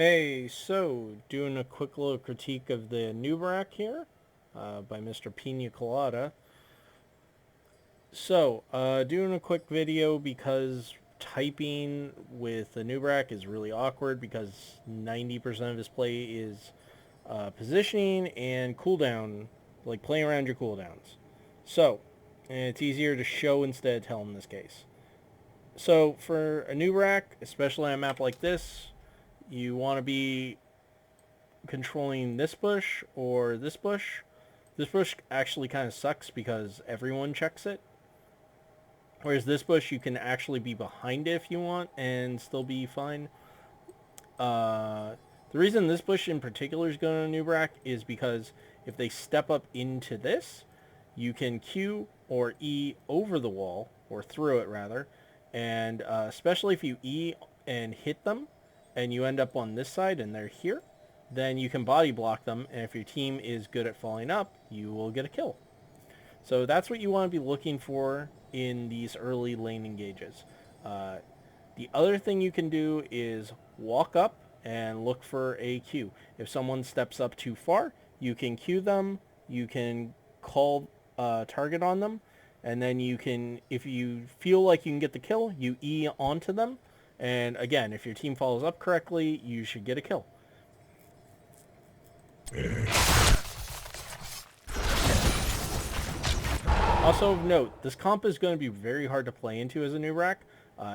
Hey, so doing a quick little critique of the Anub here by Mr. Pina Colada. Doing a quick video because typing with the Anub is really awkward because 90% of his play is positioning and cooldown, like playing around your cooldowns. So, and it's easier to show instead of tell in this case. So for a Anub, especially on a map like this, you want to be controlling this bush or this bush. This bush actually kind of sucks because everyone checks it. Whereas this bush, you can actually be behind it if you want and still be fine. The reason this bush in particular is going to Nubrak is because if they step up into this, you can Q or E over the wall, or through it rather, and especially if you E and hit them, and you end up on this side and they're here, then you can body block them, and if your team is good at falling up, you will get a kill. So that's what you want to be looking for in these early lane engages. The other thing you can do is walk up and look for a Q. If someone steps up too far, you can Q them, you can call target on them, and then you can, if you feel like you can get the kill, you E onto them, and again, if your team follows up correctly, you should get a kill. Also of note, this comp is going to be very hard to play into as a Anub.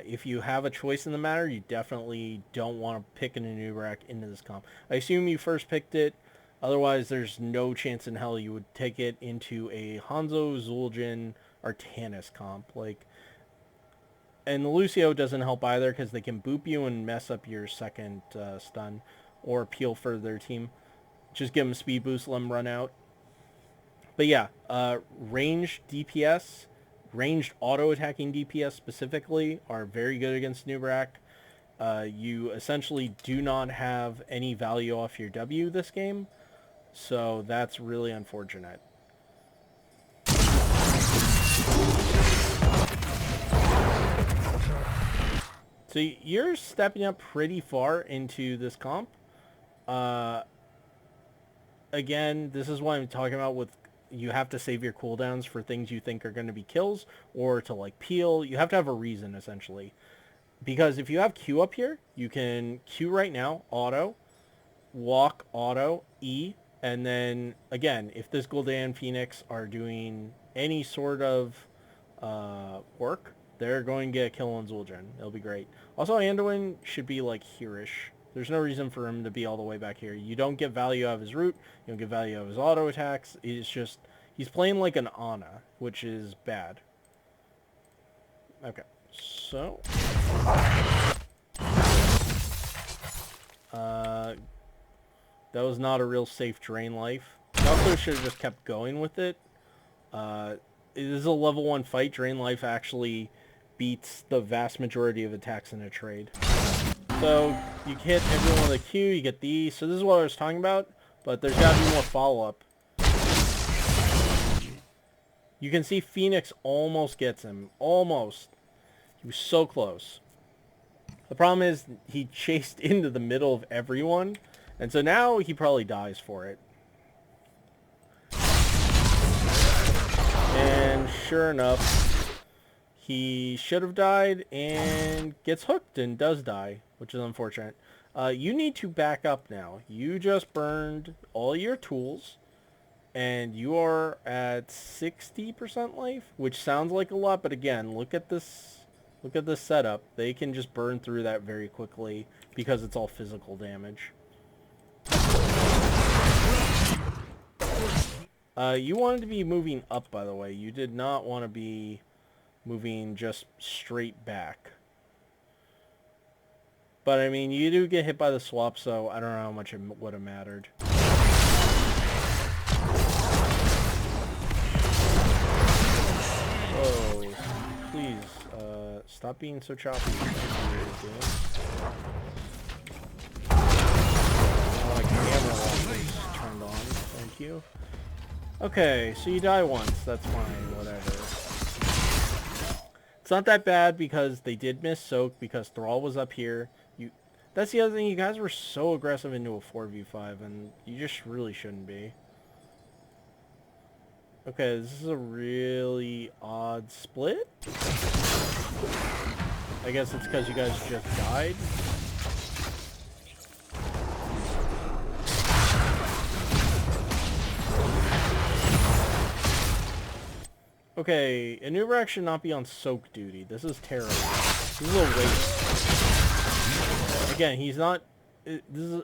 If you have a choice in the matter, you definitely don't want to pick an Anub into this comp. I assume you first picked it, otherwise there's no chance in hell you would take it into a Hanzo, Zul'jin, or Tannis comp. And the Lucio doesn't help either because they can boop you and mess up your second stun or peel for their team. Just give them speed boost, let them run out. But yeah, ranged DPS, ranged auto-attacking DPS specifically, are very good against Anub. You essentially do not have any value off your W this game, so that's really unfortunate. So you're stepping up pretty far into this comp. Again, this is what I'm talking about with you have to save your cooldowns for things you think are going to be kills or to like peel. You have to have a reason essentially. Because if you have Q up here, you can Q right now, auto, walk, auto, E, and then again, if this Gul'dan Phoenix are doing any sort of work, they're going to get a kill on Zul'jin. It'll be great. Also, Anduin should be like here-ish. There's no reason for him to be all the way back here. You don't get value out of his root. You don't get value out of his auto attacks. It's just, he's playing like an Ana, which is bad. Okay, so... that was not a real safe drain life. I also should have just kept going with it. It is a level 1 fight. Drain life actually beats the vast majority of attacks in a trade. So you hit everyone with a Q, you get the E. So this is what I was talking about, but there's got to be more follow-up. You can see Phoenix almost gets him. Almost. He was so close. The problem is he chased into the middle of everyone, and so now he probably dies for it. And sure enough, he should have died and gets hooked and does die, which is unfortunate. You need to back up now. You just burned all your tools, and you are at 60% life, which sounds like a lot, but again, look at this setup. They can just burn through that very quickly because it's all physical damage. You wanted to be moving up, by the way. You did not want to be moving just straight back. But, I mean, you do get hit by the swap, so I don't know how much it would have mattered. Whoa. Please, stop being so choppy. My camera is turned on. Thank you. Okay, so you die once. That's fine. Whatever. It's not that bad because they did miss Soak because Thrall was up here. That's the other thing. You guys were so aggressive into a 4v5, and you just really shouldn't be. Okay, this is a really odd split. I guess it's because you guys just died. Okay, Anubrak should not be on soak duty. This is terrible. This is a waste. Again, he's not... This is...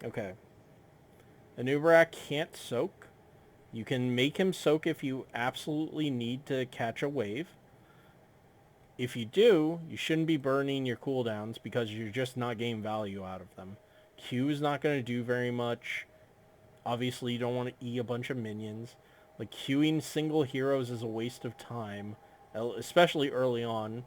Okay. Anubrak can't soak. You can make him soak if you absolutely need to catch a wave. If you do, you shouldn't be burning your cooldowns because you're just not getting value out of them. Q is not going to do very much. Obviously, you don't want to E a bunch of minions. Like, queuing single heroes is a waste of time, especially early on,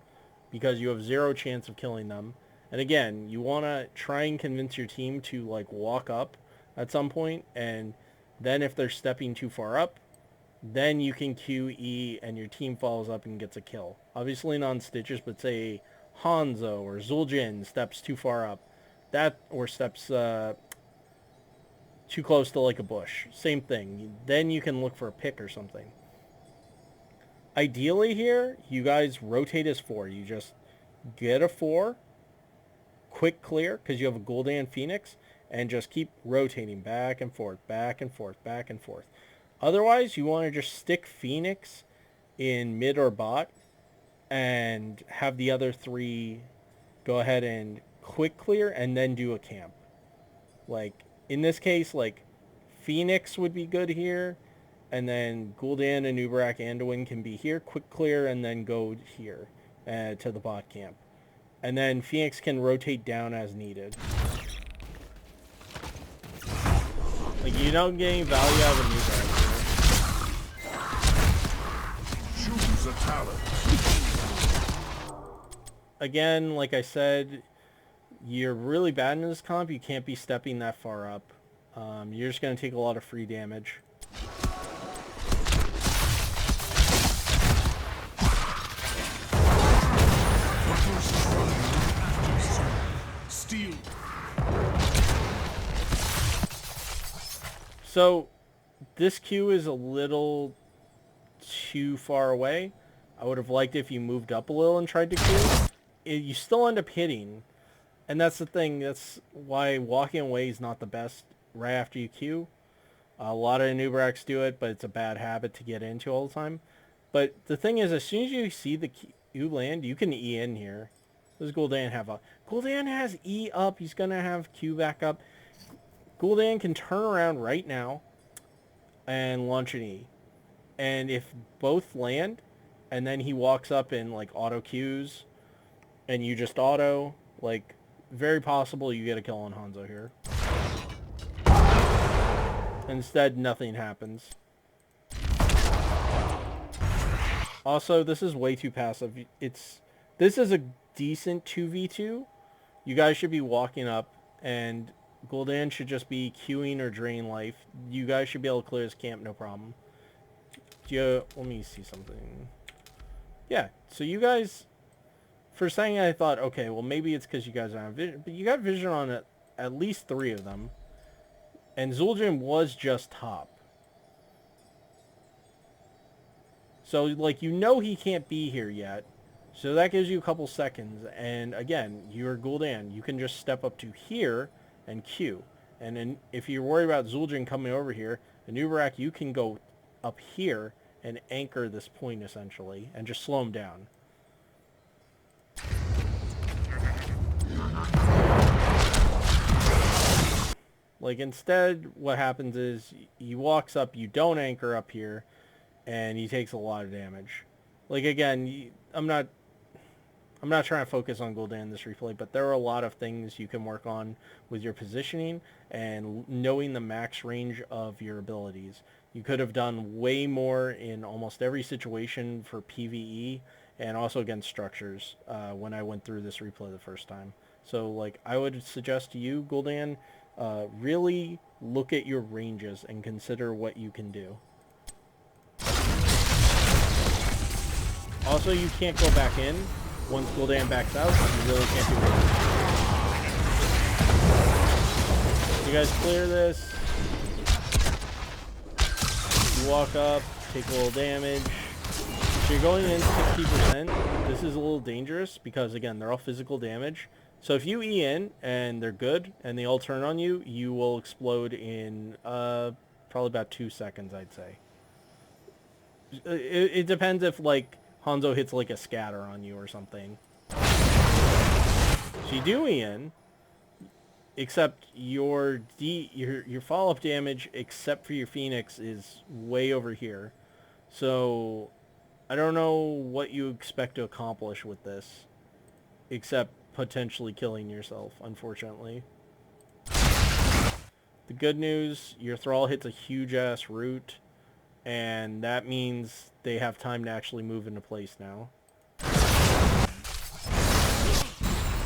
because you have zero chance of killing them. And again, you want to try and convince your team to, like, walk up at some point, and then if they're stepping too far up, then you can QE and your team follows up and gets a kill. Obviously not on Stitches, but say Hanzo or Zul'jin steps too far up. Or steps too close to like a bush. Same thing. Then you can look for a pick or something. Ideally here, you guys rotate as 4. You just get a 4, quick clear, because you have a Gul'dan Phoenix, and just keep rotating back and forth, back and forth, back and forth. Otherwise, you want to just stick Phoenix in mid or bot and have the other 3 go ahead and quick clear and then do a camp. Like, in this case, like, Phoenix would be good here, and then Gul'dan, Anub'arak, Anduin can be here, quick clear, and then go here to the bot camp. And then Phoenix can rotate down as needed. Like, you're not getting value out of Anub'arak. Choose a talent. Again, like I said, you're really bad in this comp. You can't be stepping that far up. You're just going to take a lot of free damage. So, this Q is a little too far away. I would have liked if you moved up a little and tried to Q. You still end up hitting. And that's the thing. That's why walking away is not the best right after you Q. A lot of Anubraks do it, but it's a bad habit to get into all the time. But the thing is, as soon as you see the Q land, you can E in here. What does Gul'dan have up? Gul'dan has E up. He's going to have Q back up. Gul'dan can turn around right now and launch an E. And if both land, and then he walks up and like auto Qs, and you just auto, like, very possible you get a kill on Hanzo here. Instead, nothing happens. Also, this is way too passive. This is a decent 2v2. You guys should be walking up, and Gul'dan should just be queuing or drain life. You guys should be able to clear his camp, no problem. Let me see something. Yeah, so you guys... For a second, I thought, okay, well, maybe it's because you guys don't have vision. But you got vision on at least 3 of them. And Zul'jin was just top. So, like, you know he can't be here yet. So that gives you a couple seconds. And, again, you're Gul'dan. You can just step up to here and Q. And then if you're worried about Zul'jin coming over here, Anub'arak, you can go up here and anchor this point, essentially. And just slow him down. Like, instead, what happens is he walks up, you don't anchor up here, and he takes a lot of damage. Like, again, I'm not trying to focus on Gul'dan in this replay, but there are a lot of things you can work on with your positioning and knowing the max range of your abilities. You could have done way more in almost every situation for PvE and also against structures when I went through this replay the first time. So, like, I would suggest to you, Gul'dan, really look at your ranges and consider what you can do. Also, you can't go back in. Once Gul'dan backs out, you really can't do anything. guys clear this. You walk up, take a little damage. So you're going in 60%. This is a little dangerous because, again, they're all physical damage. So if you E in and they're good and they all turn on you, you will explode in probably about 2 seconds, I'd say. It depends if, like, Hanzo hits, like, a scatter on you or something. So you do E in, except your follow-up damage, except for your Phoenix, is way over here. So I don't know what you expect to accomplish with this, except potentially killing yourself, unfortunately. The good news, your Thrall hits a huge-ass root, and that means they have time to actually move into place now.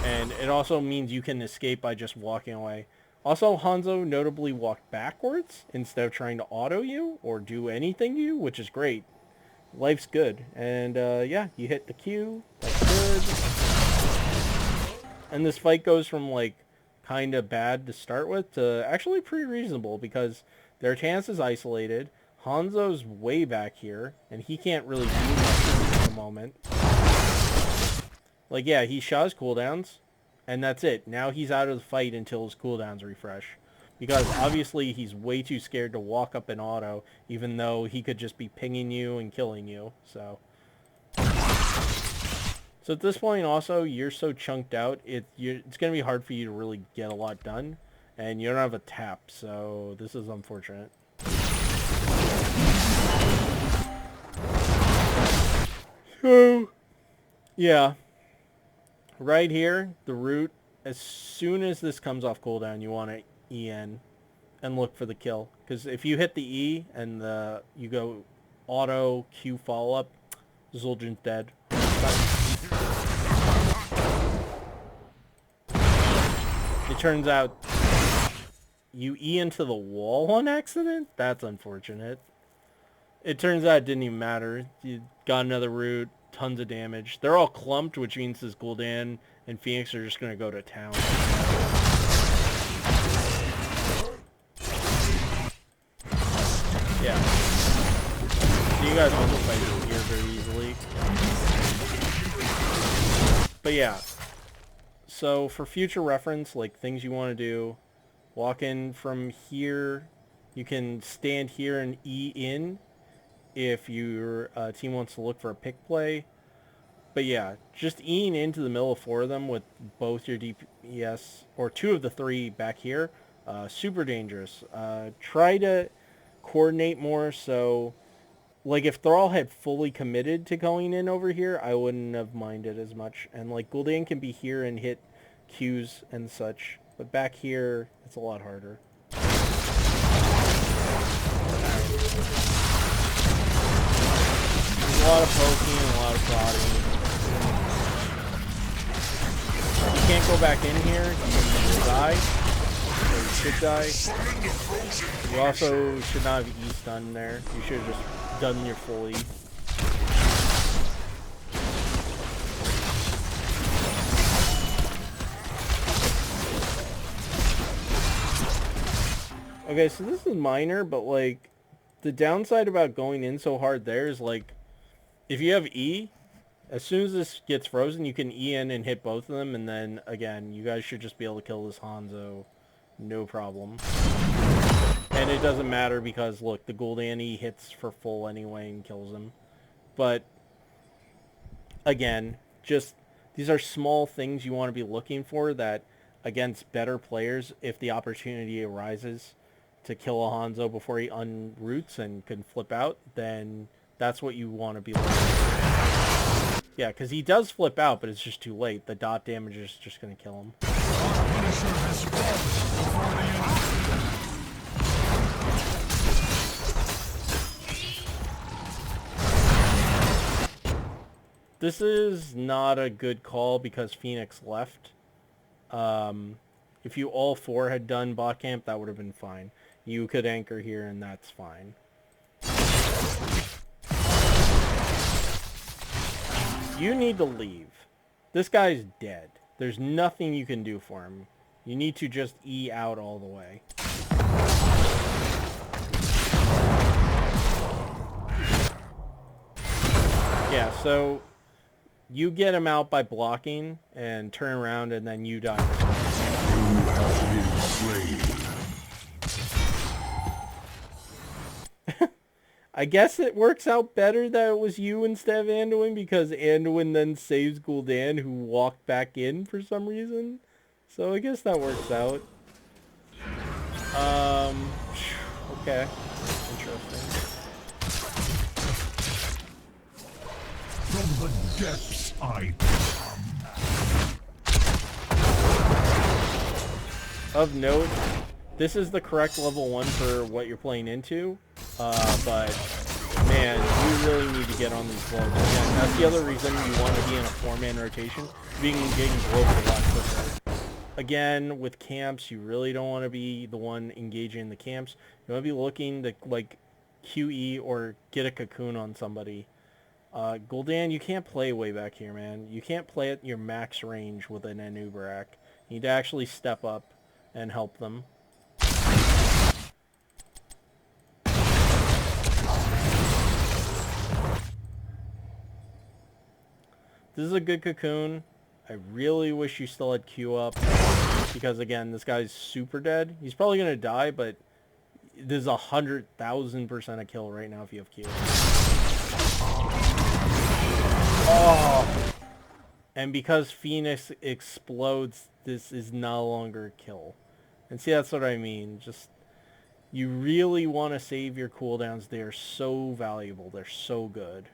And it also means you can escape by just walking away. Also, Hanzo notably walked backwards instead of trying to auto you or do anything to you, which is great. Life's good. And yeah, you hit the Q. That's good. And this fight goes from, like, kind of bad to start with to actually pretty reasonable because their chance is isolated. Hanzo's way back here, and he can't really do much at the moment. Like, yeah, he shot his cooldowns, and that's it. Now he's out of the fight until his cooldowns refresh. Because obviously he's way too scared to walk up and auto, even though he could just be pinging you and killing you. So at this point also, you're so chunked out, it's going to be hard for you to really get a lot done. And you don't have a tap, so this is unfortunate. So, yeah. Right here, the root, as soon as this comes off cooldown, you want to EN and look for the kill. Because if you hit the E and you go auto Q follow-up, Zul'jin's dead. It turns out you E into the wall on accident? That's unfortunate. It turns out it didn't even matter. You got another root, tons of damage. They're all clumped, which means this Gul'dan and Phoenix are just going to go to town. Yeah. So you guys also fight here very easily. But yeah. So for future reference, like things you want to do, walk in from here. You can stand here and E in if your team wants to look for a pick play. But yeah, just Eing into the middle of 4 of them with both your DPS, or 2 of the 3 back here, super dangerous. Try to coordinate more, so like if Thrall had fully committed to going in over here, I wouldn't have minded as much. And like Gul'dan can be here and hit Qs and such, but back here, it's a lot harder. There's a lot of poking and a lot of prodding. You can't go back in here, you will die, or you should die. You also should not have E stun there. You should have just done your full E. Okay, so this is minor, but like, the downside about going in so hard there is like, if you have E, as soon as this gets frozen, you can E in and hit both of them, and then, again, you guys should just be able to kill this Hanzo, no problem. And it doesn't matter because, look, the Gul'dan E hits for full anyway and kills him. But, again, just, these are small things you want to be looking for that, against better players, if the opportunity arises to kill a Hanzo before he unroots and can flip out, then that's what you want to be looking for. Yeah, because he does flip out, but it's just too late. The dot damage is just going to kill him. This is not a good call because Phoenix left. If you all 4 had done bot camp, that would have been fine. You could anchor here, and that's fine. You need to leave. This guy's dead. There's nothing you can do for him. You need to just E out all the way. Yeah, so you get him out by blocking and turn around and then you die. You have been slain. I guess it works out better that it was you instead of Anduin because Anduin then saves Gul'dan who walked back in for some reason. So I guess that works out. Okay. Interesting. From the depths I come. Of note, this is the correct level 1 for what you're playing into. But man, you really need to get on these globes. Again, that's the other reason you want to be in a 4-man rotation. Getting globes a lot quicker. Again, with camps, you really don't want to be the one engaging in the camps. You want to be looking to like QE or get a cocoon on somebody. Gul'dan, you can't play way back here, man. You can't play at your max range with an Anub'arak. You need to actually step up and help them. This is a good cocoon. I really wish you still had Q up. Because, again, this guy's super dead. He's probably going to die, but this is 100,000% a kill right now if you have Q. Oh! And because Phoenix explodes, this is no longer a kill. And see, that's what I mean. Just, you really want to save your cooldowns. They're so valuable. They're so good.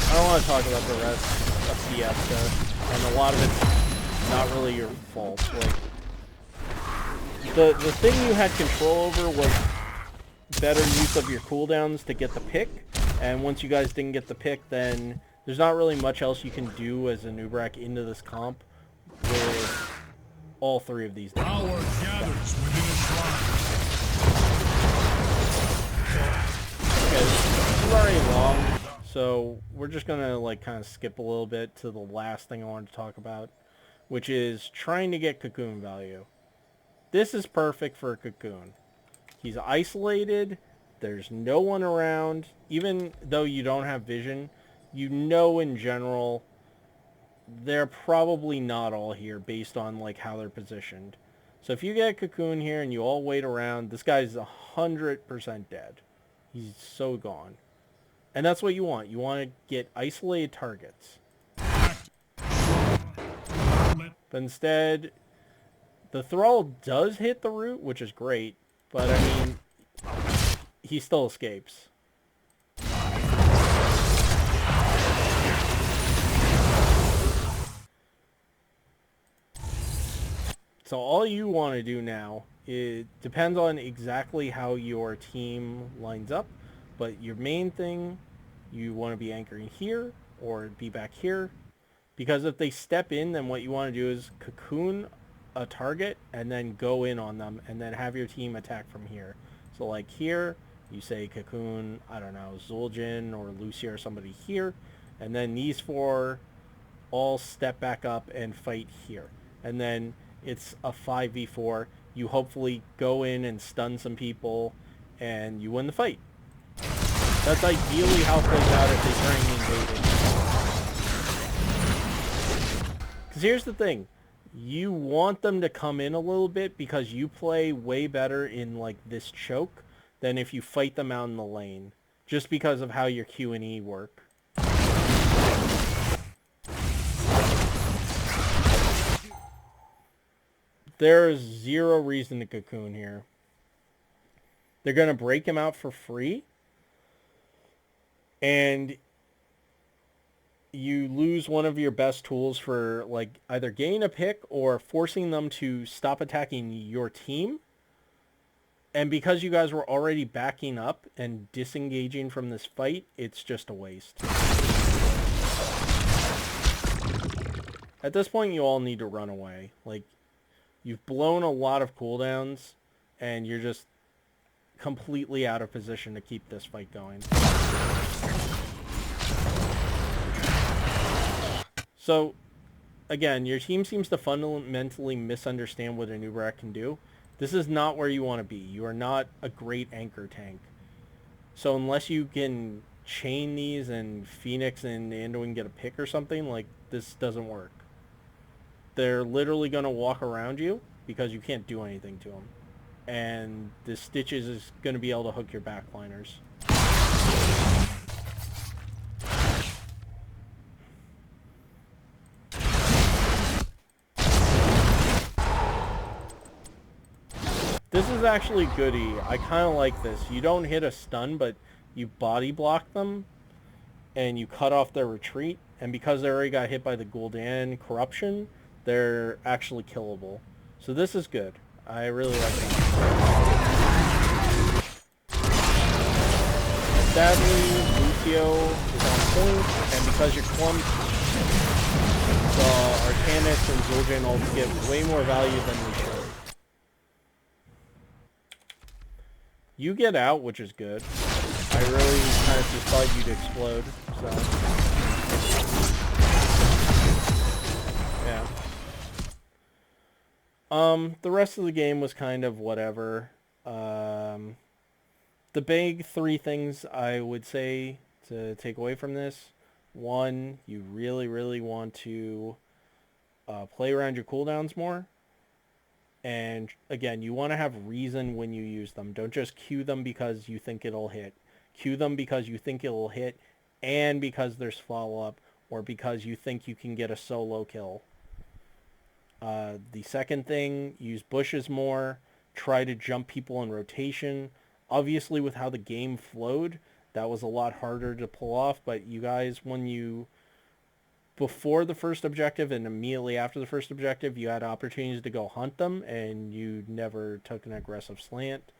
I don't want to talk about the rest of Fiesta, and a lot of it's not really your fault. Like, the thing you had control over was better use of your cooldowns to get the pick, and once you guys didn't get the pick, then there's not really much else you can do as a Anub'arak into this comp with all 3 of these. Power gathers within a shrine. Okay, this is already long. So we're just going to like kind of skip a little bit to the last thing I wanted to talk about, which is trying to get cocoon value. This is perfect for a cocoon. He's isolated. There's no one around. Even though you don't have vision, you know in general they're probably not all here based on like how they're positioned. So if you get a cocoon here and you all wait around, this guy's 100% dead. He's so gone. And that's what you want. You want to get isolated targets. But instead, the Thrall does hit the root, which is great. But, I mean, he still escapes. So all you want to do now, it depends on exactly how your team lines up. But your main thing, you want to be anchoring here or be back here. Because if they step in, then what you want to do is cocoon a target and then go in on them and then have your team attack from here. So like here, you say cocoon, I don't know, Zul'jin or Lucia or somebody here. And then these 4 all step back up and fight here. And then it's a 5v4. You hopefully go in and stun some people and you win the fight. That's ideally how it plays out if they try and invade it. Because here's the thing. You want them to come in a little bit because you play way better in like this choke than if you fight them out in the lane. Just because of how your Q and E work. There's zero reason to cocoon here. They're going to break him out for free. And you lose one of your best tools for like either getting a pick or forcing them to stop attacking your team. And because you guys were already backing up and disengaging from this fight, it's just a waste. At this point, you all need to run away. Like, you've blown a lot of cooldowns, and you're just completely out of position to keep this fight going. So, again, your team seems to fundamentally misunderstand what a Nubarak can do. This is not where you want to be. You are not a great anchor tank. So unless you can chain these and Phoenix and Anduin get a pick or something, like, this doesn't work. They're literally going to walk around you because you can't do anything to them. And the Stitches is going to be able to hook your backliners. This is actually goody. I kind of like this. You don't hit a stun, but you body block them, and you cut off their retreat. And because they already got hit by the Gul'dan Corruption, they're actually killable. So this is good. I really like that. Sadly, Lucio is on point, and because you're clumped, the Arcanist and Zul'jin ults get way more value than they should. You get out, which is good. I really kind of just thought you'd explode, so... yeah. The rest of the game was kind of whatever. The big three things I would say to take away from this. One, you really, really want to play around your cooldowns more. And again, you want to have reason when you use them. Don't just Q them because you think it'll hit. Q them because you think it'll hit and because there's follow-up or because you think you can get a solo kill. The second thing, use bushes more. Try to jump people in rotation. Obviously, with how the game flowed, that was a lot harder to pull off. But you guys, when you... before the first objective and immediately after the first objective, you had opportunities to go hunt them, and you never took an aggressive slant.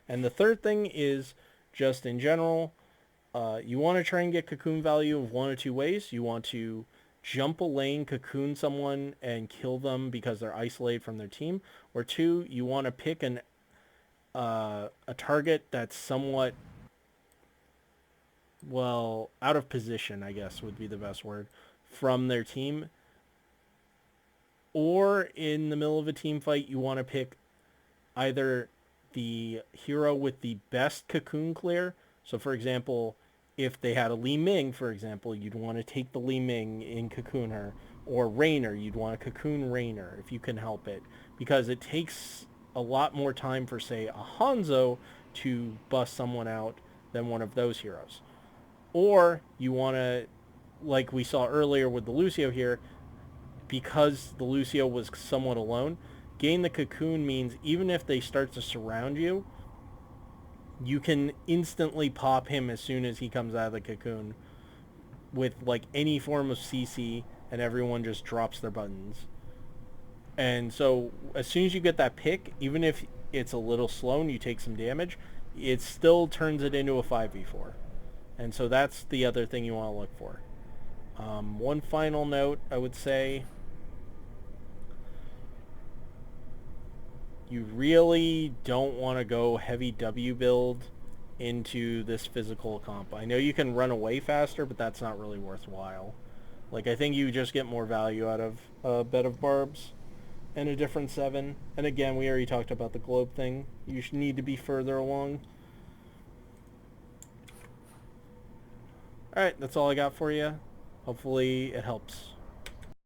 And the third thing is, just in general, you want to try and get cocoon value of one or two ways. You want to jump a lane, cocoon someone, and kill them because they're isolated from their team. Or two, you want to pick a target that's somewhat, well, out of position, I guess would be the best word, from their team. Or in the middle of a team fight, you want to pick either the hero with the best cocoon clear. So for example, if they had a Li Ming, for example, you'd want to take the Li Ming and cocoon her. Or Raynor, you'd want to cocoon Raynor if you can help it. Because it takes a lot more time for, say, a Hanzo to bust someone out than one of those heroes. Or you want to, like we saw earlier with the Lucio here, because the Lucio was somewhat alone, gain the cocoon means even if they start to surround you, you can instantly pop him as soon as he comes out of the cocoon with like any form of CC, and everyone just drops their buttons. And so as soon as you get that pick, even if it's a little slow and you take some damage, it still turns it into a 5v4. And so that's the other thing you want to look for. One final note, I would say, you really don't want to go heavy W build into this physical comp. I know you can run away faster, but that's not really worthwhile. Like, I think you just get more value out of a Bed of Barbs and a different 7. And again, we already talked about the globe thing. You should need to be further along. Alright, that's all I got for you. Hopefully it helps.